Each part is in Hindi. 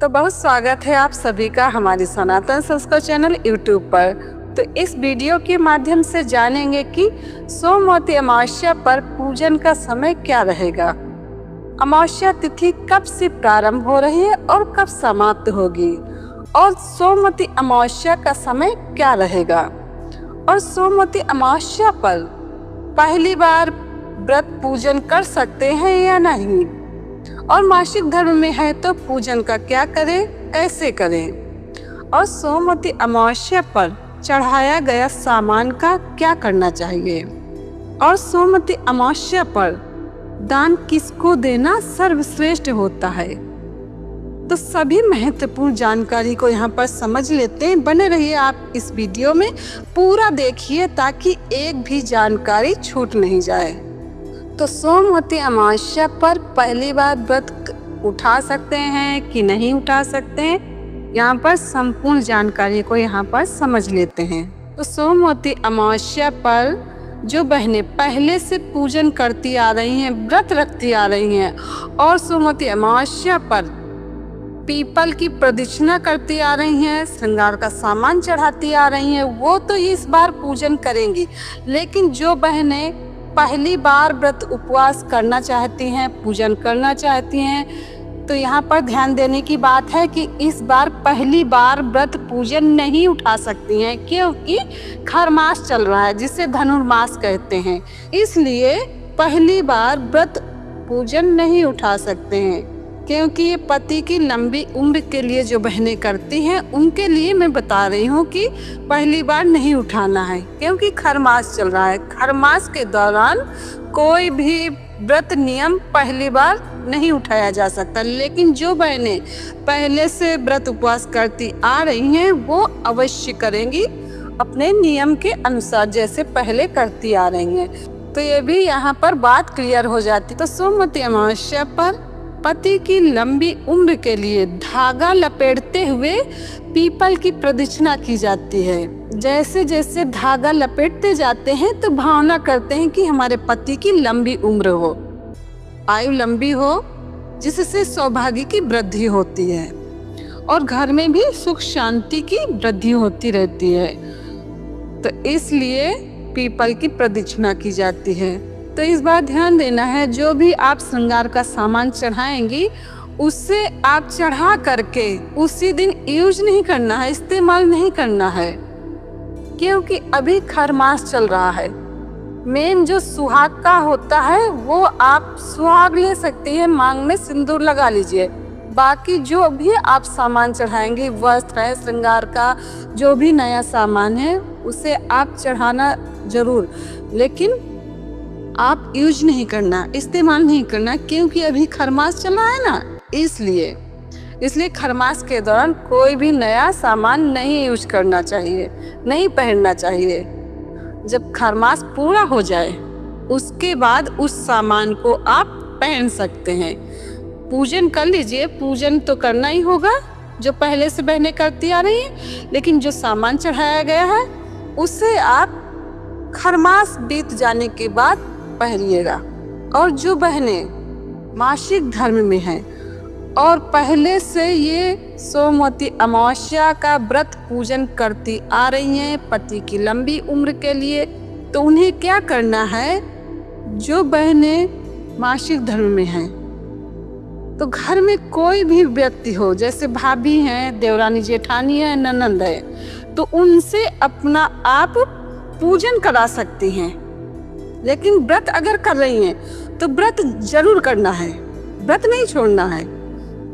तो बहुत स्वागत है आप सभी का हमारी सनातन संस्कार चैनल यूट्यूब पर। तो इस वीडियो के माध्यम से जानेंगे कि सोमवती अमावस्या पर पूजन का समय क्या रहेगा, अमावस्या तिथि कब से प्रारंभ हो रही है और कब समाप्त होगी, और सोमवती अमावस्या का समय क्या रहेगा, और सोमवती अमावस्या पर पहली बार व्रत पूजन कर सकते हैं या नहीं, और मासिक धर्म में है तो पूजन का क्या करें, कैसे करें, और सोमवती अमावस्या पर चढ़ाया गया सामान का क्या करना चाहिए, और सोमवती अमावस्या पर दान किसको देना सर्वश्रेष्ठ होता है। तो सभी महत्वपूर्ण जानकारी को यहाँ पर समझ लेते हैं। बने रहिए आप इस वीडियो में, पूरा देखिए ताकि एक भी जानकारी छूट नहीं जाए। तो सोमवती अमावस्या पर पहली बार व्रत उठा सकते हैं कि नहीं उठा सकते हैं, यहाँ पर संपूर्ण जानकारी को यहाँ पर समझ लेते हैं। तो सोमवती अमावस्या पर जो बहनें पहले से पूजन करती आ रही हैं, व्रत रखती आ रही हैं, और सोमवती अमावस्या पर पीपल की प्रदक्षिणा करती आ रही हैं, श्रृंगार का सामान चढ़ाती आ रही हैं, वो तो इस बार पूजन करेंगी। लेकिन जो बहनें पहली बार व्रत उपवास करना चाहती हैं, पूजन करना चाहती हैं, तो यहाँ पर ध्यान देने की बात है कि इस बार पहली बार व्रत पूजन नहीं उठा सकती हैं, क्योंकि खरमास चल रहा है जिसे धनुर्मास कहते हैं। इसलिए पहली बार व्रत पूजन नहीं उठा सकते हैं, क्योंकि ये पति की लंबी उम्र के लिए जो बहनें करती हैं उनके लिए मैं बता रही हूँ कि पहली बार नहीं उठाना है, क्योंकि खरमास चल रहा है। खरमास के दौरान कोई भी व्रत नियम पहली बार नहीं उठाया जा सकता। लेकिन जो बहनें पहले से व्रत उपवास करती आ रही हैं वो अवश्य करेंगी अपने नियम के अनुसार, जैसे पहले करती आ रही हैं। तो ये भी यहाँ पर बात क्लियर हो जाती। तो सोमवती अमावस्या पर पति की लंबी उम्र के लिए धागा लपेटते हुए पीपल की प्रदक्षिणा की जाती है। जैसे जैसे धागा लपेटते जाते हैं तो भावना करते हैं कि हमारे पति की लंबी उम्र हो, आयु लंबी हो, जिससे सौभाग्य की वृद्धि होती है और घर में भी सुख शांति की वृद्धि होती रहती है। तो इसलिए पीपल की प्रदक्षिणा की जाती है। तो इस बार ध्यान देना है, जो भी आप श्रृंगार का सामान चढ़ाएंगी उससे आप चढ़ा करके उसी दिन यूज नहीं करना है, इस्तेमाल नहीं करना है, क्योंकि अभी खरमास चल रहा है। मेन जो सुहाग का होता है वो आप सुहाग ले सकती है, मांग में सिंदूर लगा लीजिए। बाकी जो भी आप सामान चढ़ाएंगे, वस्त्र है, श्रृंगार का जो भी नया सामान है उसे आप चढ़ाना जरूर, लेकिन आप यूज नहीं करना, इस्तेमाल नहीं करना, क्योंकि अभी खरमास चल रहा है ना। इसलिए खरमास के दौरान कोई भी नया सामान नहीं यूज करना चाहिए, नहीं पहनना चाहिए। जब खरमास पूरा हो जाए उसके बाद उस सामान को आप पहन सकते हैं। पूजन कर लीजिए, पूजन तो करना ही होगा जो पहले से बहनें करती आ रही हैं, लेकिन जो सामान चढ़ाया गया है उसे आप खरमास बीत जाने के बाद पहनिएगा। और जो बहनें मासिक धर्म में हैं और पहले से ये सोमवती अमावस्या का व्रत पूजन करती आ रही हैं पति की लंबी उम्र के लिए, तो उन्हें क्या करना है। जो बहनें मासिक धर्म में हैं तो घर में कोई भी व्यक्ति हो, जैसे भाभी हैं, देवरानी जेठानी है, ननंद है, तो उनसे अपना आप पूजन करा सकती हैं। लेकिन व्रत अगर कर रही हैं तो व्रत जरूर करना है, व्रत नहीं छोड़ना है।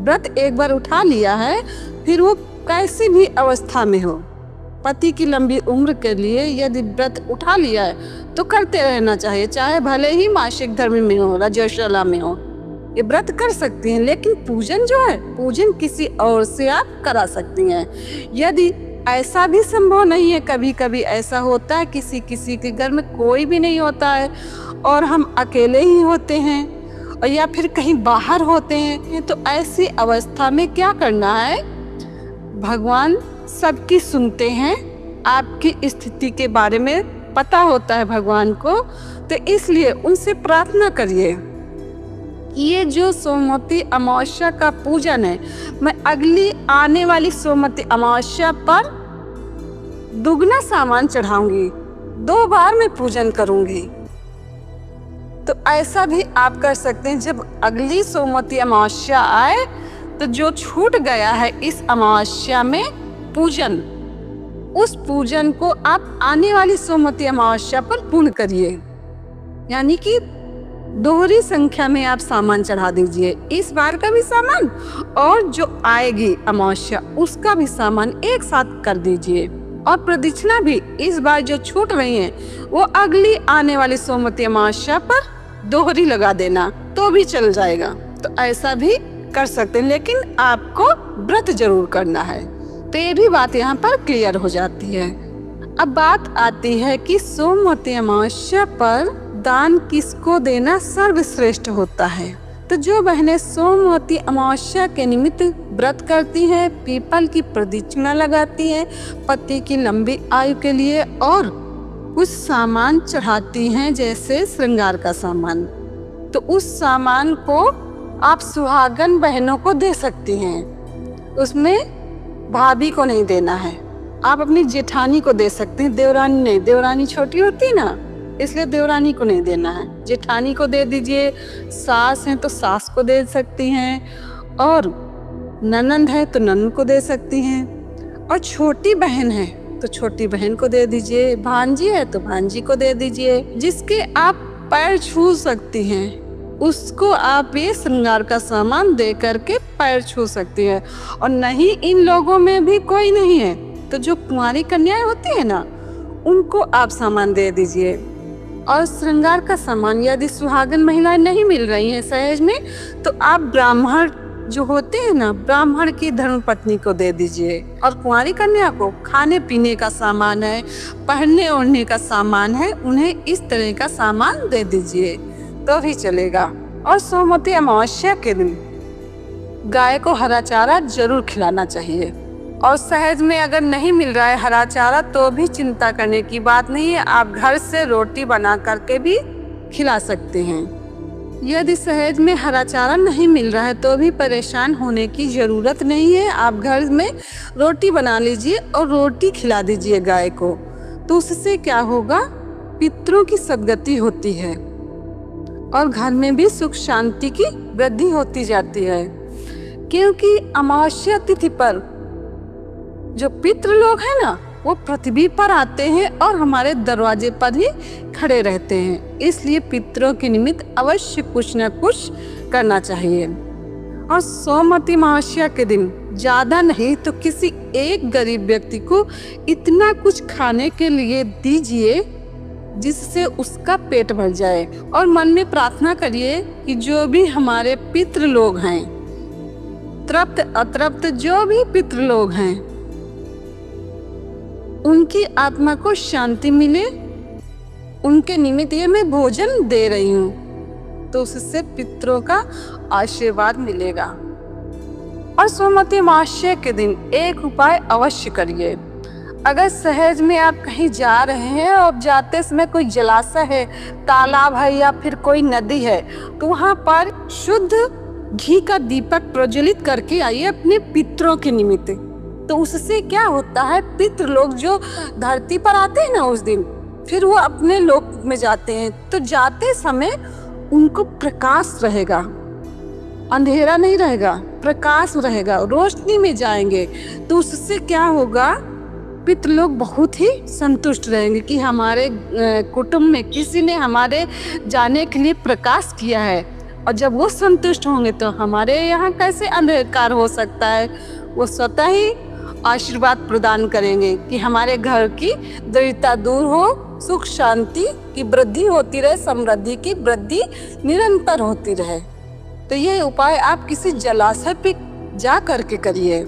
व्रत एक बार उठा लिया है, फिर वो कैसी भी अवस्था में हो, पति की लंबी उम्र के लिए यदि व्रत उठा लिया है तो करते रहना चाहिए, चाहे भले ही मासिक धर्म में हो, रजोशला में हो, ये व्रत कर सकती हैं। लेकिन पूजन जो है, पूजन किसी और से आप करा सकती हैं। यदि ऐसा भी संभव नहीं है, कभी कभी ऐसा होता है किसी किसी के घर में कोई भी नहीं होता है और हम अकेले ही होते हैं, और या फिर कहीं बाहर होते हैं, तो ऐसी अवस्था में क्या करना है। भगवान सबकी सुनते हैं, आपकी स्थिति के बारे में पता होता है भगवान को, तो इसलिए उनसे प्रार्थना करिए ये जो सोमवती अमावस्या का पूजन है, मैं अगली आने वाली सोमवती अमावस्या पर दुगना सामान चढ़ाऊंगी, 2 बार मैं पूजन करूंगी। तो ऐसा भी आप कर सकते हैं। जब अगली सोमवती अमावस्या आए तो जो छूट गया है इस अमावस्या में पूजन, उस पूजन को आप आने वाली सोमवती अमावस्या पर पूर्ण करिए। यानी कि दोहरी संख्या में आप सामान चढ़ा दीजिए, इस बार का भी सामान और जो आएगी अमावस्या उसका भी सामान एक साथ कर दीजिए। और प्रदक्षिणा भी इस बार जो छूट रही है वो अगली आने वाली सोमवती अमावस्या पर दोहरी लगा देना तो भी चल जाएगा। तो ऐसा भी कर सकते हैं, लेकिन आपको व्रत जरूर करना है। तो ये भी बात यहाँ पर क्लियर हो जाती है। अब बात आती है कि सोमवती अमावस्या पर दान किसको देना सर्वश्रेष्ठ होता है। तो जो बहनें सोमवती अमावस्या के निमित्त व्रत करती हैं, पीपल की प्रदक्षिणा लगाती हैं पति की लंबी आयु के लिए, और कुछ सामान चढ़ाती हैं जैसे श्रृंगार का सामान, तो उस सामान को आप सुहागन बहनों को दे सकती हैं। उसमें भाभी को नहीं देना है, आप अपनी जेठानी को दे सकते हैं, देवरानी नहीं। देवरानी छोटी होती है ना, इसलिए देवरानी को नहीं देना है, जेठानी को दे दीजिए। सास हैं तो सास को दे सकती हैं, और ननंद है तो ननंद को दे सकती हैं, और छोटी बहन है तो छोटी बहन को दे दीजिए, भांजी है तो भांजी को दे दीजिए। जिसके आप पैर छू सकती हैं उसको आप ये श्रृंगार का सामान दे करके पैर छू सकती हैं। और नहीं इन लोगों में भी कोई नहीं है तो जो कुंवारी कन्याएं होती है ना, उनको आप सामान दे दीजिए। और श्रृंगार का सामान यदि सुहागन महिलाएं नहीं मिल रही हैं सहज में, तो आप ब्राह्मण जो होते हैं ना, ब्राह्मण की धर्मपत्नी को दे दीजिए। और कुंवारी कन्या को खाने पीने का सामान है, पहनने ओढ़ने का सामान है, उन्हें इस तरह का सामान दे दीजिए तो भी चलेगा। और सोमवती अमावस्या के दिन गाय को हरा चारा जरूर खिलाना चाहिए। और सहज में अगर नहीं मिल रहा है हरा चारा तो भी चिंता करने की बात नहीं है, आप घर से रोटी बना करके भी खिला सकते हैं। यदि सहज में हरा चारा नहीं मिल रहा है तो भी परेशान होने की ज़रूरत नहीं है, आप घर में रोटी बना लीजिए और रोटी खिला दीजिए गाय को। तो उससे क्या होगा, पितरों की सद्गति होती है और घर में भी सुख शांति की वृद्धि होती जाती है। क्योंकि अमावस्या तिथि पर जो पितृ लोग हैं ना, वो पृथ्वी पर आते हैं और हमारे दरवाजे पर ही खड़े रहते हैं, इसलिए पितरों के निमित्त अवश्य कुछ न कुछ करना चाहिए। और सोमवती अमावस्या के दिन ज़्यादा नहीं तो किसी एक गरीब व्यक्ति को इतना कुछ खाने के लिए दीजिए जिससे उसका पेट भर जाए। और मन में प्रार्थना करिए कि जो भी हमारे पितृ लोग हैं, तृप्त अतृप्त जो भी पितृ लोग हैं, उनकी आत्मा को शांति मिले, उनके निमित्त ये मैं भोजन दे रही हूँ, तो उससे पितरों का आशीर्वाद मिलेगा। और सोमवती अमावस्या के दिन एक उपाय अवश्य करिए। अगर सहज में आप कहीं जा रहे हैं और जाते समय कोई जलाशय है, तालाब है या फिर कोई नदी है, तो वहाँ पर शुद्ध घी का दीपक प्रज्वलित करके आइए अपने पितरों के निमित्त। तो उससे क्या होता है, पितृ लोग जो धरती पर आते हैं ना उस दिन, फिर वो अपने लोक में जाते हैं, तो जाते समय उनको प्रकाश रहेगा, अंधेरा नहीं रहेगा, प्रकाश रहेगा, रोशनी में जाएंगे। तो उससे क्या होगा, पितृ लोग बहुत ही संतुष्ट रहेंगे कि हमारे कुटुंब में किसी ने हमारे जाने के लिए प्रकाश किया है। और जब वो संतुष्ट होंगे तो हमारे यहाँ कैसे अंधकार हो सकता है, वो स्वतः ही आशीर्वाद प्रदान करेंगे कि हमारे घर की दरिद्रता दूर हो, सुख शांति की वृद्धि होती रहे, समृद्धि की वृद्धि निरंतर होती रहे। तो ये उपाय आप किसी जलाशय पे जा करके करिए।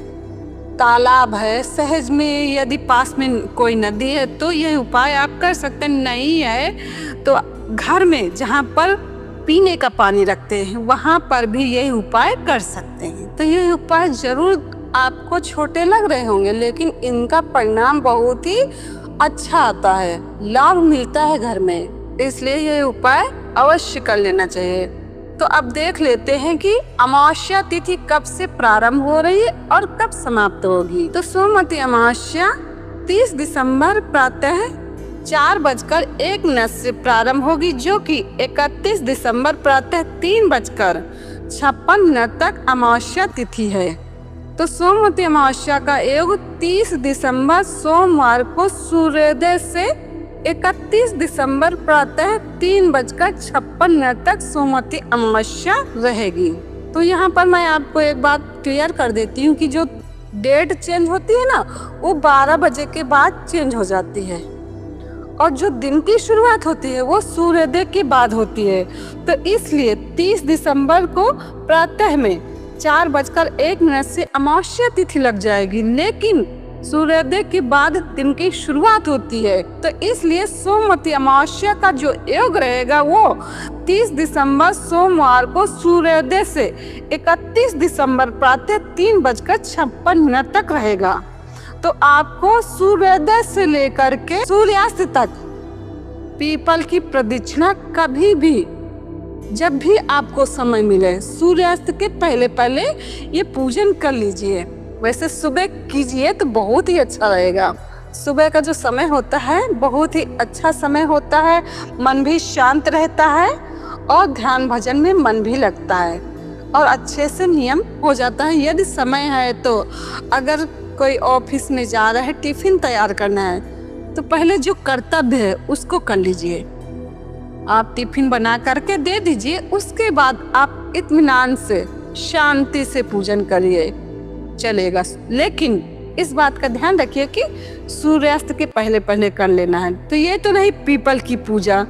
तालाब है, सहज में यदि पास में कोई नदी है तो ये उपाय आप कर सकते हैं। नहीं है तो घर में जहाँ पर पीने का पानी रखते हैं वहाँ पर भी यही उपाय कर सकते हैं। तो ये उपाय जरूर आपको छोटे लग रहे होंगे, लेकिन इनका परिणाम बहुत ही अच्छा आता है, लाभ मिलता है घर में, इसलिए ये उपाय अवश्य कर लेना चाहिए। तो अब देख लेते हैं कि अमावस्या तिथि कब से प्रारंभ हो रही है और कब समाप्त होगी। तो सोमवती अमावस्या 30 दिसंबर प्रातः 4:01 से प्रारंभ होगी, जो कि 31 दिसंबर प्रातः 3:56 तक अमावस्या तिथि है। तो सोमवती अमावस्या का योग 30 दिसंबर सोमवार को सूर्योदय से 31 दिसंबर प्रातः 3:56 तक सोमवती अमावस्या रहेगी। तो यहाँ पर मैं आपको एक बात क्लियर कर देती हूँ कि जो डेट चेंज होती है ना, वो 12 बजे के बाद चेंज हो जाती है और जो दिन की शुरुआत होती है वो सूर्योदय के बाद होती है। तो इसलिए 30 दिसंबर को प्रातः में 4:01 से अमावस्या तिथि लग जाएगी, लेकिन सूर्योदय के बाद दिन की शुरुआत होती है। तो इसलिए सोमवती अमावस्या का जो योग रहेगा वो 30 दिसंबर सोमवार को सूर्योदय से 31 दिसंबर प्रातः 3:56 तक रहेगा। तो आपको सूर्योदय से लेकर के सूर्यास्त तक पीपल की प्रदक्षिणा कभी भी, जब भी आपको समय मिले, सूर्यास्त के पहले पहले ये पूजन कर लीजिए। वैसे सुबह कीजिए तो बहुत ही अच्छा रहेगा। सुबह का जो समय होता है बहुत ही अच्छा समय होता है, मन भी शांत रहता है और ध्यान भजन में मन भी लगता है और अच्छे से नियम हो जाता है। यदि समय है तो अगर कोई ऑफिस में जा रहा है, टिफिन तैयार करना है, तो पहले जो कर्तव्य है उसको कर लीजिए। आप टिफिन बना करके दे दीजिए, उसके बाद आप इत्मीनान से शांति से पूजन करिए, चलेगा। लेकिन इस बात का ध्यान रखिए कि सूर्यास्त के पहले पहले कर लेना है। तो ये तो नहीं पीपल की पूजा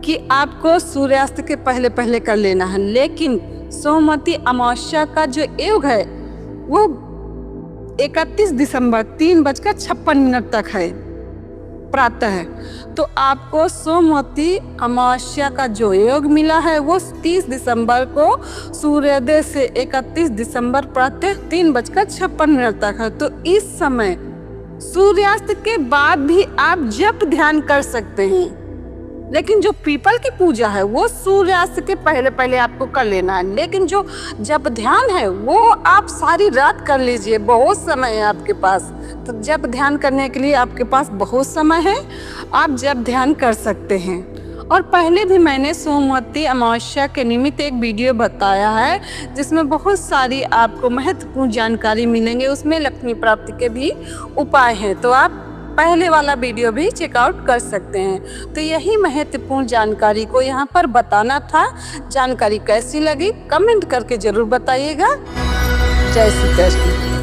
कि आपको सूर्यास्त के पहले पहले कर लेना है, लेकिन सोमवती अमावस्या का जो योग है वो 31 दिसंबर 3:56 तक है प्रातः। तो आपको सोमवती अमावस्या का जो योग मिला है वो 30 दिसंबर को सूर्योदय से 31 दिसंबर प्रातः 3:56 तक है। तो इस समय सूर्यास्त के बाद भी आप जप ध्यान कर सकते हैं, लेकिन जो पीपल की पूजा है वो सूर्यास्त के पहले पहले आपको कर लेना है। लेकिन जो जप ध्यान है वो आप सारी रात कर लीजिए, बहुत समय है आपके पास। तो जप ध्यान करने के लिए आपके पास बहुत समय है, आप जप ध्यान कर सकते हैं। और पहले भी मैंने सोमवती अमावस्या के निमित्त एक वीडियो बताया है जिसमें बहुत सारी आपको महत्वपूर्ण जानकारी मिलेंगे, उसमें लक्ष्मी प्राप्ति के भी उपाय हैं। तो आप पहले वाला वीडियो भी चेकआउट कर सकते हैं। तो यही महत्वपूर्ण जानकारी को यहाँ पर बताना था। जानकारी कैसी लगी कमेंट करके जरूर बताइएगा। जय श्री कृष्ण।